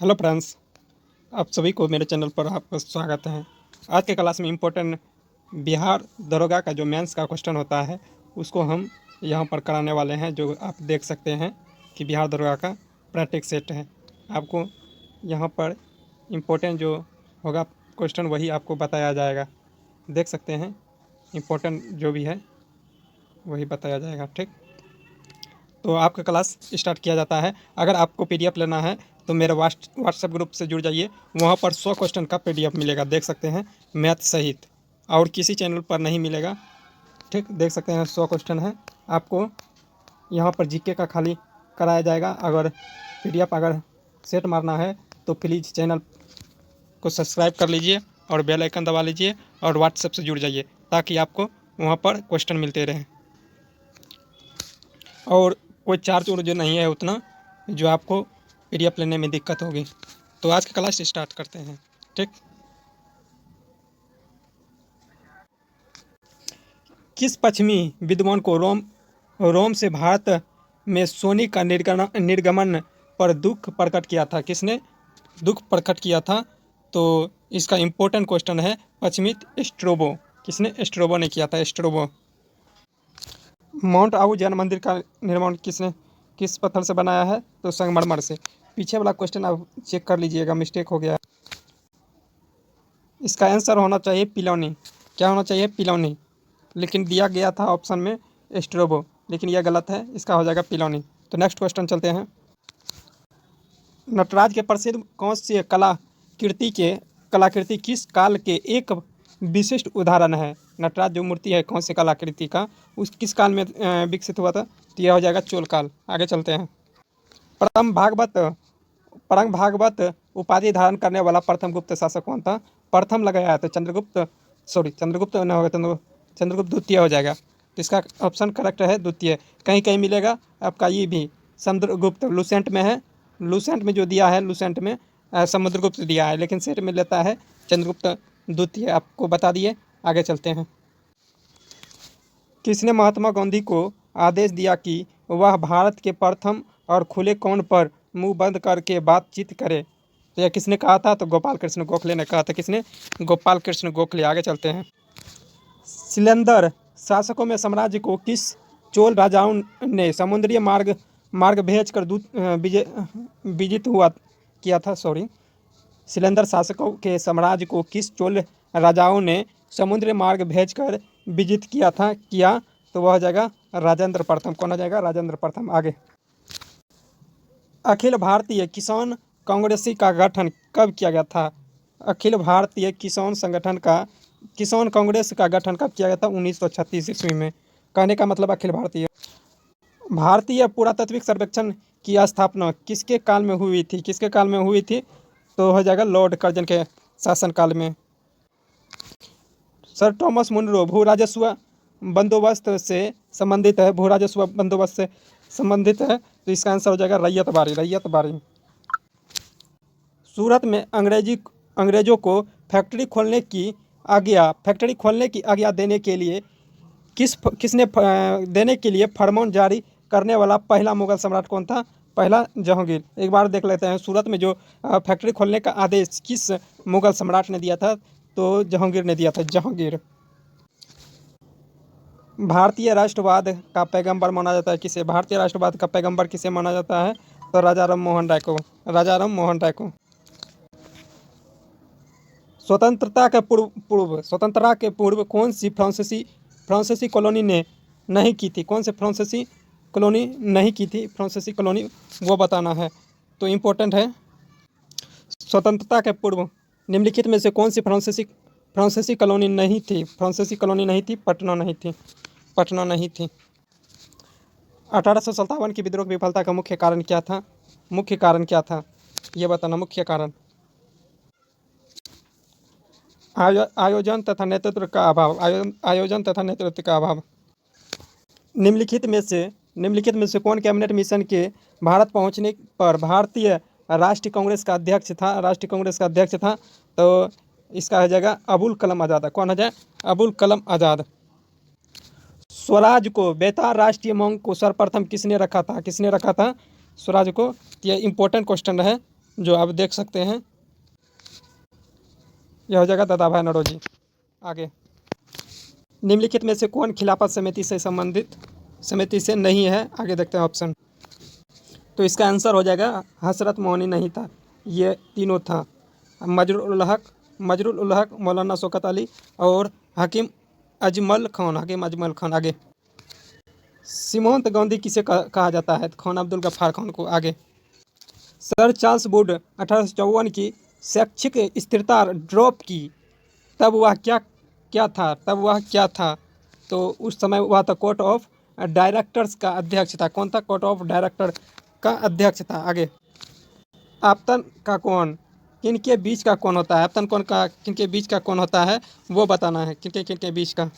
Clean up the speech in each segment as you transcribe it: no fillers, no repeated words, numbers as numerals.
Hello friends, आप सभी को मेरे चैनल पर आपका स्वागत है। आज के क्लास में इम्पोर्टेंट बिहार दरोगा का जो मेंस का क्वेश्चन होता है उसको हम यहाँ पर कराने वाले हैं। जो आप देख सकते हैं कि बिहार दरोगा का प्रैक्टिस सेट है। आपको यहाँ पर इम्पोर्टेंट जो होगा क्वेश्चन वही आपको बताया जाएगा। देख सकते हैं इम्पोर्टेंट जो भी है वही बताया जाएगा। ठीक, तो आपका क्लास स्टार्ट किया जाता है। अगर आपको पीडीएफ लेना है तो मेरे व्हाट्सएप ग्रुप से जुड़ जाइए। वहाँ पर 100 क्वेश्चन का पीडीएफ मिलेगा, देख सकते हैं, मैथ सहित, और किसी चैनल पर नहीं मिलेगा। ठीक, देख सकते हैं 100 क्वेश्चन है। आपको यहाँ पर जीके का खाली कराया जाएगा। अगर पीडीएफ अगर सेट मारना है तो प्लीज़ चैनल को सब्सक्राइब कर लीजिए और बेल आइकन दबा लीजिए और व्हाट्सएप से जुड़ जाइए ताकि आपको वहाँ पर क्वेश्चन मिलते रहें। और कोई चार्ज जो नहीं है उतना जो आपको पीडीएफ लेने में दिक्कत होगी। तो आज का क्लास स्टार्ट करते हैं। ठीक, किस पश्चिमी विद्वान को रोम से भारत में सोने का निर्गमन पर दुख प्रकट किया था? किसने दुख प्रकट किया था? तो इसका इम्पोर्टेंट क्वेश्चन है पश्चिमी स्ट्रोबो। किसने? स्ट्रोबो ने किया था, स्ट्रोबो। माउंट आबू जैन मंदिर का निर्माण किस पत्थर से बनाया है? तो संगमरमर से। पीछे वाला क्वेश्चन आप चेक कर लीजिएगा, मिस्टेक हो गया। इसका आंसर होना चाहिए पिलौनी। क्या होना चाहिए? पिलौनी। लेकिन दिया गया था ऑप्शन में स्ट्रोबो, लेकिन यह गलत है। इसका हो जाएगा पिलौनी। तो नेक्स्ट क्वेश्चन चलते हैं। नटराज के प्रसिद्ध कौन सी कलाकृति किस काल के एक विशिष्ट उदाहरण है? नटराज जो मूर्ति है कौन सी कलाकृति का, उस किस काल में विकसित हुआ था? तो यह हो जाएगा चोल काल। आगे चलते हैं। परम भागवत उपाधि धारण करने वाला प्रथम गुप्त शासक कौन था? प्रथम लगाया तो चंद्रगुप्त न होगा, चंद्रगुप्त द्वितीय हो जाएगा। तो इसका ऑप्शन करेक्ट है द्वितीय। कहीं कहीं मिलेगा आपका ये भी समुद्रगुप्त, लूसेंट में है, लूसेंट में जो दिया है, लूसेंट में समुद्रगुप्त दिया है, लेकिन सेट में लेता है चंद्रगुप्त द्वितीय। आपको बता दिए। आगे चलते हैं। किसने महात्मा गांधी को आदेश दिया कि वह भारत के प्रथम और खुले कौन पर मुंह बंद करके बातचीत करे? तो यह किसने कहा था? तो गोपाल कृष्ण गोखले ने कहा था। किसने? गोपाल कृष्ण गोखले। आगे चलते हैं। सिलेंदर शासकों में साम्राज्य को किस चोल राजाओं ने समुद्री मार्ग भेजकर विजित किया था? सिलेंदर शासकों के साम्राज्य को किस चोल राजाओं ने समुद्री मार्ग भेजकर विजित किया? तो वह हो जाएगा राजेंद्र प्रथम। कौन हो जाएगा? राजेंद्र प्रथम। आगे। अखिल भारतीय किसान कांग्रेस का गठन कब किया गया था? अखिल भारतीय किसान कांग्रेस का गठन कब किया गया था? 1936 ईस्वी में। कहने का मतलब अखिल भारतीय पुरातात्विक सर्वेक्षण की स्थापना किसके काल में हुई थी? किसके काल में हुई थी? तो हो जाएगा लॉर्ड कर्जन के शासनकाल में। सर थॉमस मुनरो भू राजस्व बंदोबस्त से संबंधित है। भू राजस्व बंदोबस्त से संबंधित है, तो इसका आंसर हो जाएगा रैयत बारी। सूरत में अंग्रेजों को फैक्ट्री खोलने की आज्ञा देने के लिए देने के लिए फरमान जारी करने वाला पहला मुगल सम्राट कौन था? पहला जहांगीर। एक बार देख लेते हैं, सूरत में जो फैक्ट्री खोलने का आदेश किस मुगल सम्राट ने दिया था? तो जहांगीर ने दिया था, जहांगीर। भारतीय राष्ट्रवाद का पैगंबर माना जाता है किसे? भारतीय राष्ट्रवाद का पैगंबर किसे माना जाता है? तो राजा राम मोहन राय को। स्वतंत्रता के पूर्व कौन सी फ्रांसीसी कॉलोनी ने नहीं की थी? कौन से फ्रांसीसी कॉलोनी नहीं की थी? फ्रांसीसी कॉलोनी वो बताना है। तो इम्पोर्टेंट है। स्वतंत्रता के पूर्व निम्नलिखित में से कौन सी फ्रांसीसी कॉलोनी नहीं थी? फ्रांसीसी कॉलोनी नहीं थी, पटना नहीं थी। 1857 की विद्रोह की विफलता का मुख्य कारण क्या था? ये बताना मुख्य कारण। आयोजन तथा नेतृत्व का अभाव। निम्नलिखित में से कौन कैबिनेट मिशन के भारत पहुंचने पर भारतीय राष्ट्रीय कांग्रेस का अध्यक्ष था? तो इसका हो जाएगा अबुल कलाम आज़ाद। कौन हो जाए? अबुल कलाम आज़ाद। स्वराज को बेतार राष्ट्रीय मांग को सर्वप्रथम किसने रखा था? स्वराज को। यह इंपॉर्टेंट क्वेश्चन है। जो आप देख सकते हैं। यह हो जाएगा दादा भाई नौरोजी। आगे, निम्नलिखित में से कौन खिलाफत समिति से नहीं है? आगे देखते हैं ऑप्शन। तो इसका आंसर हो जाएगा हसरत मोहनी नहीं था, ये तीनों था। मजरुल उल हक, मौलाना शौकत अली और हकीम अजमल खान। आगे, सीमोंत गांधी किसे कहा जाता है? खान अब्दुल गफ्फार खान को। आगे, सर चार्ल्स वुड 1854 की शैक्षिक स्थिरता ड्रॉप की, तब वह क्या था? तो उस समय वह था कोर्ट ऑफ डायरेक्टर्स का अध्यक्ष था। कौन था? कोर्ट ऑफ डायरेक्टर का अध्यक्ष था। आगे, आपतन का कोण किनके बीच का कोण होता है? आपतन कोण का किनके बीच का कोण होता है वो बताना है। किनके बीच का?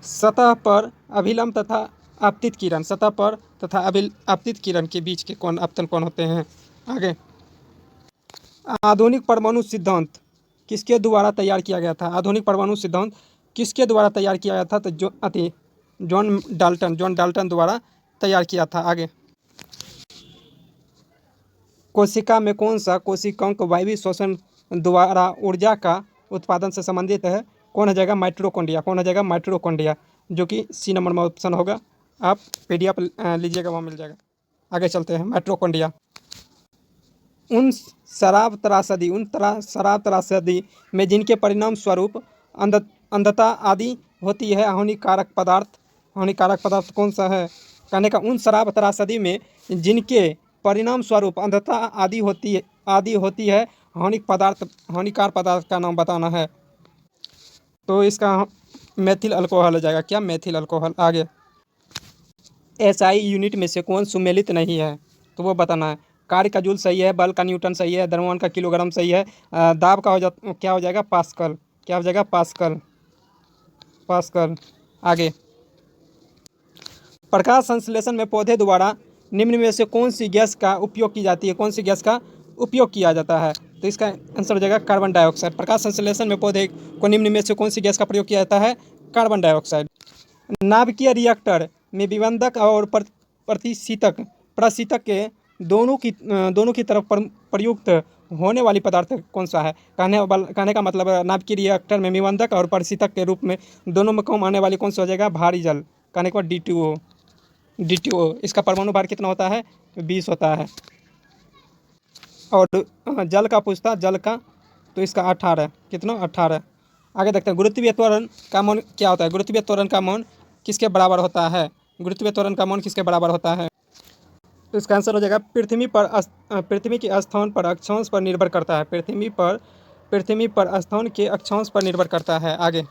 सतह पर अभिलंब तथा आपतित किरण, सतह पर तथा आपतित किरण के बीच के कोण आपतन कोण होते हैं। आगे, आधुनिक परमाणु सिद्धांत किसके द्वारा तैयार किया गया था? आधुनिक परमाणु सिद्धांत किसके द्वारा तैयार किया गया था? तो जॉन डाल्टन द्वारा तैयार किया था। आगे, कोशिका में कौन सा कोशिकांक वायवीय श्वसन द्वारा ऊर्जा का उत्पादन से संबंधित है? कौन हो जाएगा? माइटोकॉन्ड्रिया, जो कि सी नंबर में ऑप्शन होगा। आप PDF लीजिएगा, वहाँ मिल जाएगा। आगे चलते हैं। माइटोकॉन्ड्रिया उन शराब त्रासदी में जिनके परिणाम स्वरूप अंधता आदि होती है, हानिकारक पदार्थ कौन सा है? कहने का, उन शराब त्रासदी में जिनके परिणाम स्वरूप अंधता आदि होती है, हानिकार पदार्थ का नाम बताना है। तो इसका मेथिल अल्कोहल हो जाएगा। क्या? Methyl alcohol. आगे, SI यूनिट में से कौन सुमेलित नहीं है? तो वो बताना है। कार्य का जूल सही है, बल का न्यूटन सही है, द्रव्यमान का किलोग्राम सही है, दाब का क्या हो जाएगा? पास्कल। क्या हो जाएगा? पास्कल। आगे, प्रकाश संश्लेषण में पौधे द्वारा निम्न में से कौन सी गैस का उपयोग की जाती है? कौन सी गैस का उपयोग किया जाता है? तो इसका आंसर हो जाएगा कार्बन डाइऑक्साइड। प्रकाश संश्लेषण में पौधे को निम्न में से कौन सी गैस का प्रयोग किया जाता है? Carbon dioxide. नाभिकीय रिएक्टर में विबंधक और प्रशीतक के दोनों की तरफ प्रयुक्त होने वाली पदार्थ कौन सा है? कहने का मतलब नाभिकीय रिएक्टर में विबंधक और प्रशीतक के रूप में दोनों में काम आने वाली कौन सा हो जाएगा? भारी जल। कहने के बाद D2O। इसका परमाणु भार कितना होता है? 20 होता है। और जल का पूछता, जल का, तो इसका 18। कितना? 18। आगे देखते हैं। गुरुत्वीय त्वरण का मौन क्या होता है? गुरुत्वीय त्वरण का मौन किसके बराबर होता है? गुरुत्वीय त्वरण का मौन किसके बराबर होता है? तो इसका आंसर हो जाएगा पृथ्वी के स्थान पर अक्षांश पर निर्भर करता है। पृथ्वी पर स्थान के अक्षांश पर निर्भर करता है। आगे,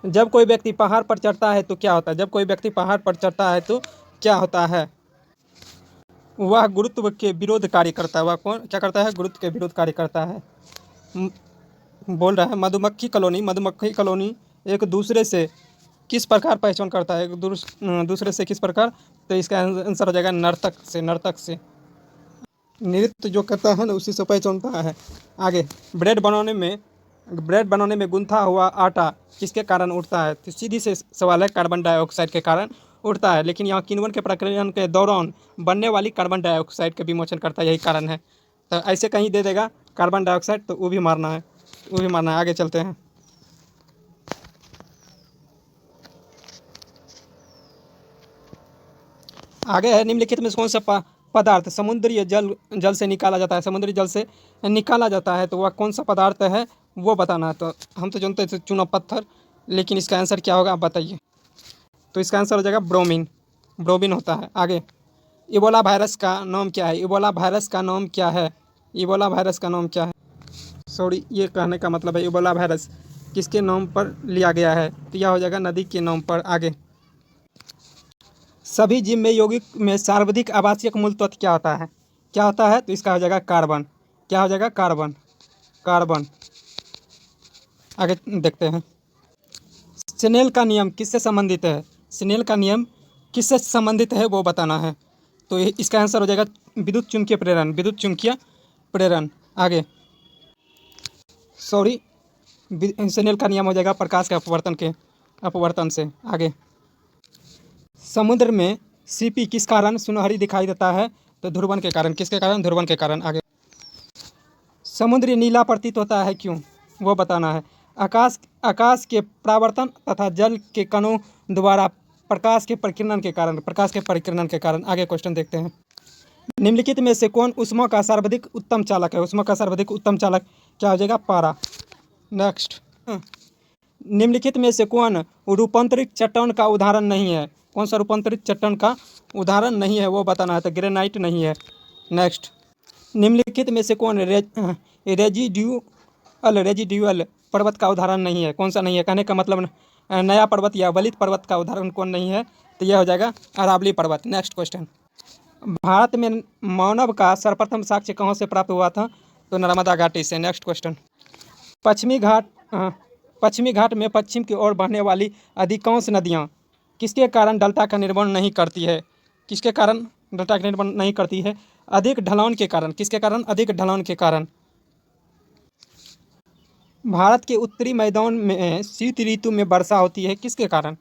जब कोई व्यक्ति पहाड़ पर चढ़ता है तो क्या होता है? जब कोई व्यक्ति पहाड़ पर चढ़ता है तो क्या होता है? वह गुरुत्व के विरोध कार्य करता है। वह कौन क्या करता है? गुरुत्व के विरोध कार्य करता है। बोल रहा है, मधुमक्खी कॉलोनी एक दूसरे से किस प्रकार पहचान करता है? एक दूसरे से किस प्रकार? तो इसका आंसर हो जाएगा नर्तक से। नृत्य जो करता है ना, उसी से पहचानता है। आगे, ब्रेड बनाने में गुंथा हुआ आटा किसके कारण उठता है? तो सीधी से सवाल है, कार्बन डाइऑक्साइड के कारण उठता है। लेकिन यहाँ किण्वन के प्रक्रियन के दौरान बनने वाली कार्बन डाइऑक्साइड का विमोचन करता है, यही कारण है। तो ऐसे कहीं दे देगा कार्बन डाइऑक्साइड, तो वो भी मारना है। आगे चलते हैं। आगे है, निम्नलिखित में कौन सा पदार्थ समुद्री जल से निकाला जाता है? समुद्री जल से निकाला जाता है, तो वह कौन सा पदार्थ है वो बताना है। तो हम तो जानते थे चूना पत्थर, लेकिन इसका आंसर क्या होगा आप बताइए। तो इसका आंसर हो जाएगा ब्रोमीन होता है। आगे, इबोला वायरस का नाम क्या है? सॉरी, ये कहने का मतलब है इबोला वायरस किसके नाम पर लिया गया है? तो यह हो जाएगा नदी के नाम पर। आगे, सभी जीव में यौगिक में सर्वाधिक आवासीय मूल तत्व क्या होता है? तो इसका हो जाएगा कार्बन। क्या हो जाएगा? कार्बन। आगे देखते हैं। स्नेल का नियम किससे संबंधित है? वो बताना है। तो इसका आंसर हो जाएगा विद्युत चुम्बकीय प्रेरण। आगे, सॉरी, स्नेल का नियम हो जाएगा प्रकाश के अपवर्तन से। आगे, समुद्र में सीपी किस कारण सुनहरी दिखाई देता है? तो ध्रुवन के कारण। किसके कारण? ध्रुवन के कारण। आगे, समुद्री नीला प्रतीत होता है क्यों? वो बताना है। आकाश के परावर्तन तथा जल के कणों द्वारा प्रकाश के परिकिरण के कारण। प्रकाश के परिकिरण के कारण। आगे क्वेश्चन देखते हैं। निम्नलिखित में से कौन ऊष्मा का सर्वाधिक उत्तम चालक है? ऊष्मा का सर्वाधिक उत्तम चालक क्या हो जाएगा? पारा। नेक्स्ट, निम्नलिखित में से कौन रूपांतरित चट्टान का उदाहरण नहीं है? कौन सा रूपांतरित चट्टान का उदाहरण नहीं है? वो बताना है। तो ग्रेनाइट नहीं है। नेक्स्ट, निम्नलिखित में से कौन रेजिड्यूअल पर्वत का उदाहरण नहीं है? कौन सा नहीं है? कहने का मतलब नया पर्वत या वलित पर्वत का उदाहरण कौन नहीं है? तो यह हो जाएगा अरावली पर्वत। नेक्स्ट क्वेश्चन, भारत में मानव का सर्वप्रथम साक्ष्य कहाँ से प्राप्त हुआ था? तो नर्मदा घाटी से। नेक्स्ट क्वेश्चन, पश्चिमी घाट में पश्चिम की ओर बहने वाली अधिकांश नदियाँ किसके कारण डेल्टा का निर्माण नहीं करती है? किसके कारण डेल्टा का निर्माण नहीं करती है? अधिक ढलान के कारण। किसके कारण? अधिक ढलान के कारण। भारत के उत्तरी मैदान में शीत ऋतु में वर्षा होती है किसके कारण?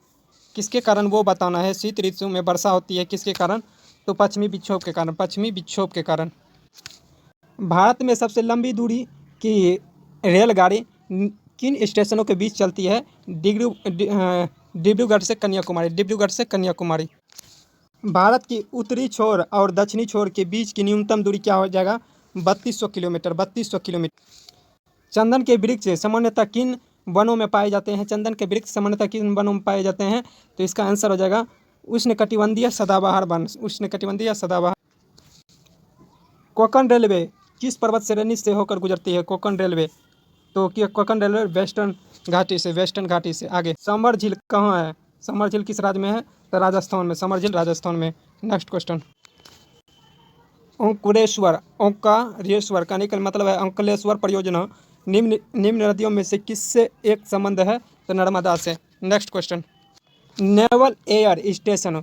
किसके कारण वो बताना है। शीत ऋतु में वर्षा होती है किसके कारण? तो पश्चिमी विक्षोभ के कारण। पश्चिमी विक्षोभ के कारण। भारत में सबसे लंबी दूरी की रेलगाड़ी किन स्टेशनों के बीच चलती है? डिब्रूगढ़ से कन्याकुमारी। डिब्रूगढ़ से कन्याकुमारी। भारत की उत्तरी छोर और दक्षिणी छोर के बीच की न्यूनतम दूरी क्या हो जाएगा? 3200 किलोमीटर। 3200 किलोमीटर। चंदन के वृक्ष सामान्यतः किन वनों में पाए जाते हैं? चंदन के वृक्ष सामान्यतः किन वनों में पाए जाते हैं? तो इसका आंसर हो जाएगा उष्णकटिबंधीय सदाबहार वन। उष्णकटिबंधीय सदाबहार। कोंकण रेलवे किस पर्वत श्रेणी से होकर गुजरती है? कोंकण रेलवे, तो कोंकण रेलवे वेस्टर्न घाटी से। वेस्टर्न घाटी से। आगे, समर झील कहाँ है? समर झील किस राज्य में है? तो राजस्थान में। समर झील राजस्थान में। नेक्स्ट क्वेश्चन, ओंकारेश्वर कहने का मतलब है अंकलेश्वर परियोजना निम्न नदियों में से किससे एक संबंध है? तो नर्मदा से। Next question, naval air station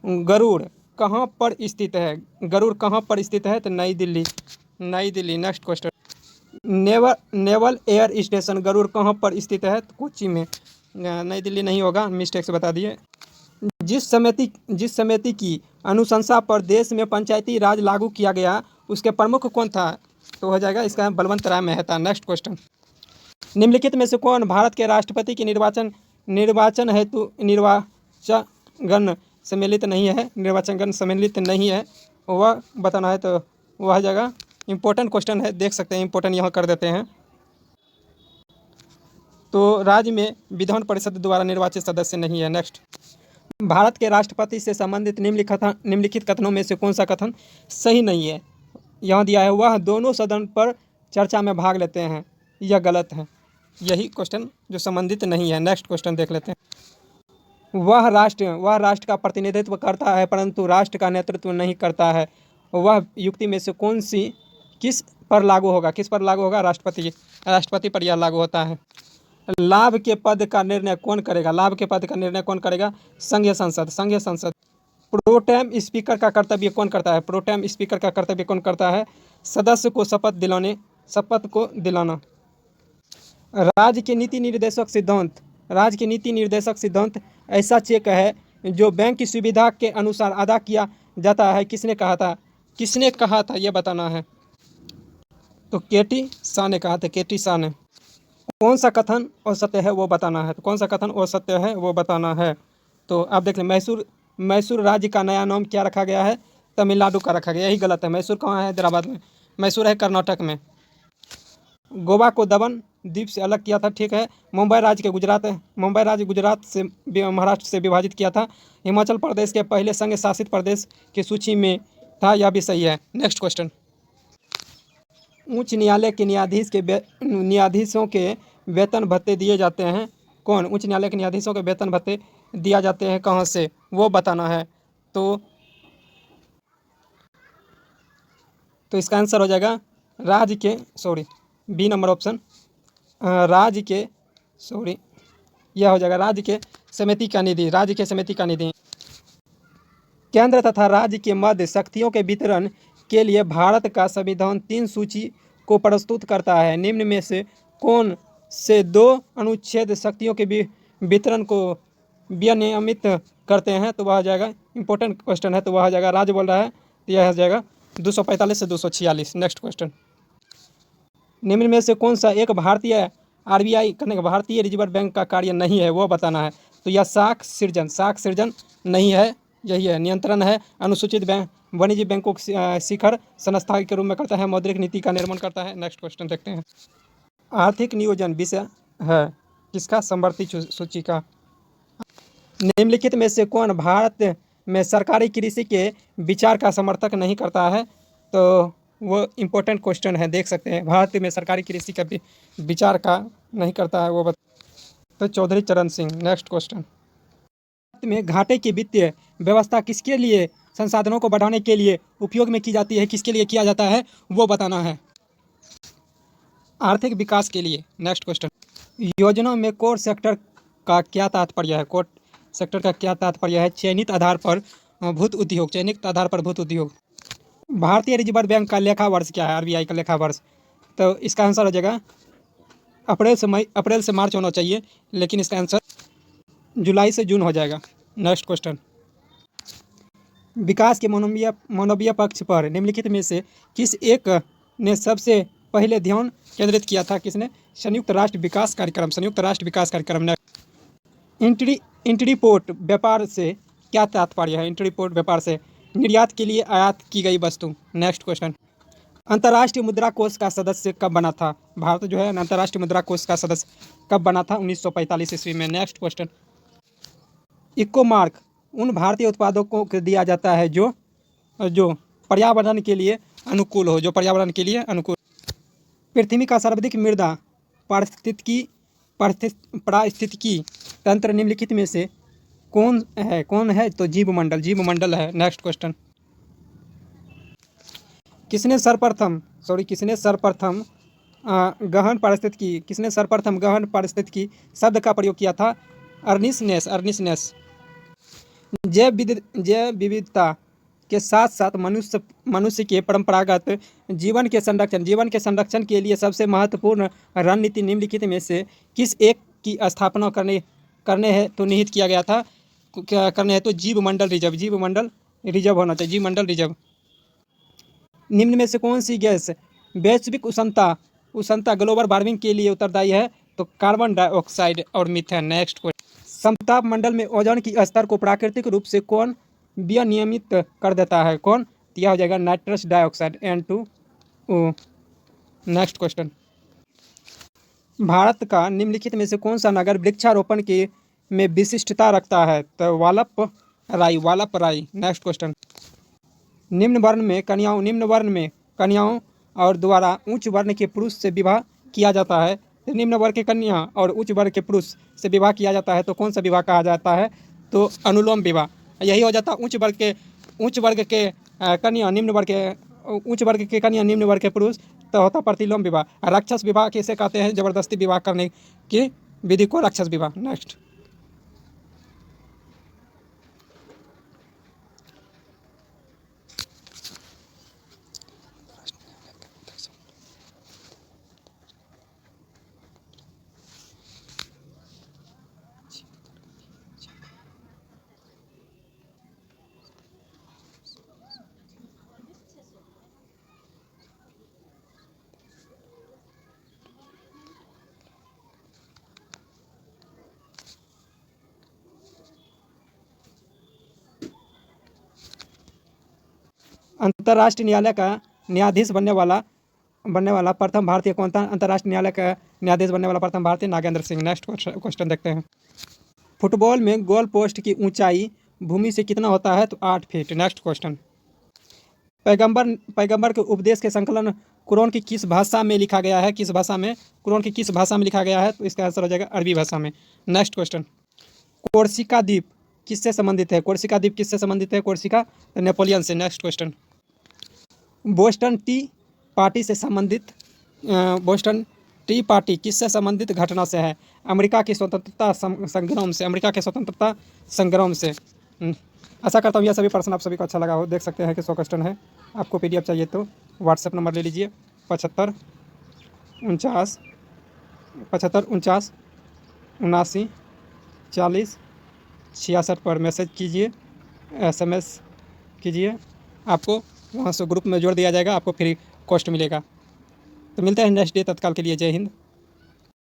Garuda कहाँ पर स्थित है? गरुड़ कहाँ पर स्थित है? तो New Delhi. New Delhi. Next question, naval air station Garuda कहाँ पर स्थित है? तो कोच्चि में। नई दिल्ली नहीं होगा, मिस्टेक से बता दिए। जिस समिति की अनुशंसा पर देश में पंचायती राज लागू किया गया उसके प्रमुख कौन था? तो हो जाएगा इसका बलवंत राय मेहता। नेक्स्ट क्वेश्चन, निम्नलिखित में से कौन भारत के राष्ट्रपति की निर्वाचन हेतु निर्वाचन सम्मिलित नहीं है? निर्वाचन सम्मिलित नहीं है, वह बताना है। तो वह हो जाएगा, इंपॉर्टेंट क्वेश्चन है, देख सकते हैं, इंपॉर्टेंट यहाँ कर देते हैं। तो राज्य में विधान परिषद द्वारा निर्वाचित सदस्य नहीं है। नेक्स्ट, भारत के राष्ट्रपति से संबंधित निम्नलिखित कथनों में से कौन सा कथन सही नहीं है? यहाँ दिया है, वह दोनों सदन पर चर्चा में भाग लेते हैं। यह गलत है। यही क्वेश्चन जो संबंधित नहीं है। नेक्स्ट क्वेश्चन देख लेते हैं। वह राष्ट्र का प्रतिनिधित्व करता है परंतु राष्ट्र का नेतृत्व नहीं करता है। वह युक्ति में से कौन सी किस पर लागू होगा? किस पर लागू होगा? राष्ट्रपति पर यह लागू होता है। लाभ के पद का निर्णय कौन करेगा? लाभ के पद का निर्णय कौन करेगा? संघीय संसद। संघीय संसद। प्रोटेम स्पीकर का कर्तव्य कौन करता है? प्रोटेम स्पीकर का कर्तव्य कौन करता है? सदस्य को शपथ को दिलाना। राज्य के नीति निर्देशक सिद्धांत ऐसा चेक है जो बैंक की सुविधा के अनुसार अदा किया जाता है। किसने कहा था? किसने कहा था यह बताना है। तो केटी शाह ने कहा था। केटी शाह ने। कौन सा कथन असत्य है वो बताना है। तो कौन सा कथन असत्य है वो बताना है। तो आप देख लें, मैसूर राज्य का नया नाम क्या रखा गया है? तमिलनाडु का रखा गया। यही गलत है। मैसूर कहाँ है? हैदराबाद में। मैसूर है कर्नाटक में। गोवा को दमन द्वीप से अलग किया था, ठीक है। मुंबई राज्य गुजरात से महाराष्ट्र से विभाजित किया था। हिमाचल प्रदेश के पहले संघ शासित प्रदेश की सूची में था, यह भी सही है। नेक्स्ट क्वेश्चन, उच्च न्यायालय के न्यायाधीशों के वेतन भत्ते दिए जाते हैं। कौन? उच्च न्यायालय के न्यायाधीशों के वेतन भत्ते दिया जाते हैं कहाँ से, वो बताना है। तो इसका आंसर हो जाएगा बी नंबर ऑप्शन, यह हो जाएगा राज्य के समिति का निधि। केंद्र तथा राज्य के मध्य शक्तियों के वितरण के लिए भारत का संविधान 3 सूची को प्रस्तुत करता है। निम्न में से कौन से 2 अनुच्छेद शक्तियों के वितरण को विनियमित करते हैं? तो वह हो जाएगा, इंपॉर्टेंट क्वेश्चन है, तो वह हो जाएगा, राज्य बोल रहा है तो यह हो जाएगा 245 से 246। नेक्स्ट क्वेश्चन, निम्न में से कौन सा एक भारतीय आरबीआई करने का भारतीय रिजर्व बैंक का कार्य नहीं है, वो बताना है। तो यह साख सृजन नहीं है, यही है। नियंत्रण है, अनुसूचित बैंक वाणिज्य बैंकों को शिखर संस्था के रूप में करता है, मौद्रिक नीति का निर्माण करता है। नेक्स्ट क्वेश्चन देखते हैं, आर्थिक नियोजन विषय है किसका, समवर्ती सूची का। निम्नलिखित में से कौन भारत में सरकारी कृषि के विचार का समर्थक नहीं करता है, तो वो इम्पोर्टेंट क्वेश्चन है, देख सकते हैं। भारत में सरकारी कृषि का विचार का नहीं करता है, वो तो चौधरी चरण सिंह। नेक्स्ट क्वेश्चन, भारत में घाटे की वित्तीय व्यवस्था किसके लिए, संसाधनों को बढ़ाने के लिए उपयोग में की जाती है, किसके लिए किया जाता है, वो बताना है। आर्थिक विकास के लिए। नेक्स्ट क्वेश्चन, योजना में कोर सेक्टर का क्या तात्पर्य है, कोर सेक्टर का क्या तात्पर्य है, चयनित आधार पर भूत उद्योग। भारतीय रिजर्व बैंक का लेखा वर्ष क्या है, आरबीआई का लेखा वर्ष, तो इसका आंसर हो जाएगा अप्रैल से मार्च होना चाहिए, लेकिन इसका आंसर जुलाई से जून हो जाएगा। नेक्स्ट क्वेश्चन, विकास के मानवीय पक्ष पर निम्नलिखित में से किस एक ने सबसे पहले ध्यान केंद्रित किया था, किसने, संयुक्त राष्ट्र विकास कार्यक्रम। इंटरपोर्ट व्यापार से क्या तात्पर्य है, इंटरपोर्ट व्यापार से निर्यात के लिए आयात की गई वस्तु। नेक्स्ट क्वेश्चन, अंतर्राष्ट्रीय मुद्रा कोष का सदस्य कब बना था, भारत जो है अंतर्राष्ट्रीय मुद्रा कोष का सदस्य कब बना था, 1945 ईस्वी में। नेक्स्ट क्वेश्चन, इको मार्क उन भारतीय उत्पादों को दिया जाता है जो पर्यावरण के लिए अनुकूल हो, पृथ्वी का सर्वाधिक मृदा पारिस्थितिकी तंत्र निम्नलिखित में से कौन है, तो जीव मंडल है। नेक्स्ट क्वेश्चन, किसने सर्वप्रथम गहन पारिस्थितिकी शब्द का प्रयोग किया था, अर्निस्ट नेस। जैव विविधता के साथ साथ मनुष्य के परंपरागत जीवन के संरक्षण के लिए सबसे महत्वपूर्ण रणनीति निम्नलिखित में से किस एक की स्थापना करने है तो निहित किया गया था, क्या करने है, तो जीव मंडल रिजर्व होना चाहिए, निम्न में से कौन सी गैस वैश्विक उष्णता ग्लोबल वार्मिंग के लिए उत्तरदायी है, तो कार्बन डाइऑक्साइड और मीथेन। नेक्स्ट क्वेश्चन, समताप मंडल में ओजोन की स्तर को प्राकृतिक रूप से कौन विनियमित कर देता है, कौन, यह हो जाएगा nitrous dioxide N2O। Next question, Bharat का निम्नलिखित में से कौन सा नगर वृक्षारोपण में विशिष्टता रखता है, तो वालप राई। नेक्स्ट क्वेश्चन, निम्न वर्ण में कन्याओं और द्वारा उच्च वर्ण के पुरुष से विवाह किया जाता है, तो निम्न वर्ग के कन्या और उच्च वर्ग के पुरुष से विवाह किया जाता है, तो कौन सा विवाह कहा जाता है, तो अनुलोम विवाह। यही हो जाता उच्च वर्ग के कन्या निम्न वर्ग के पुरुष, तो होता प्रतिलोम विवाह। राक्षस विवाह किसे कहते हैं, जबरदस्ती विवाह करने की विधि को राक्षस विवाह। नेक्स्ट, अंतर्राष्ट्रीय न्यायालय का न्यायाधीश बनने वाला प्रथम भारतीय कौन था, अंतर्राष्ट्रीय न्यायालय का न्यायाधीश बनने वाला प्रथम भारतीय नागेंद्र सिंह। नेक्स्ट क्वेश्चन देखते हैं, फुटबॉल में गोल पोस्ट की ऊंचाई भूमि से कितना होता है, तो 8 फीट। नेक्स्ट क्वेश्चन, पैगंबर के उपदेश के संकलन कुरान की किस भाषा में लिखा गया है, कुरान की किस भाषा में लिखा गया है, तो इसका आंसर हो जाएगा अरबी भाषा में। नेक्स्ट क्वेश्चन, कोर्सिका द्वीप किससे संबंधित है, कोर्सिका नेपोलियन से। Next question, Boston T party किससे संबंधित घटना से है, अमेरिका की स्वतंत्रता संग्राम से। आशा करता हूँ यह सभी प्रश्न आप सभी को अच्छा लगा हो। देख सकते हैं कि 100 क्वेश्चन है। आपको PDF चाहिए तो व्हाट्सएप नंबर ले लीजिए 75 49 79 40 66 पर मैसेज कीजिए, SMS कीजिए। आपको वहाँ से ग्रुप में जोड़ दिया जाएगा, आपको फ्री कॉस्ट मिलेगा। तो मिलते हैं नेक्स्ट डे, तत्काल के लिए जय हिंद।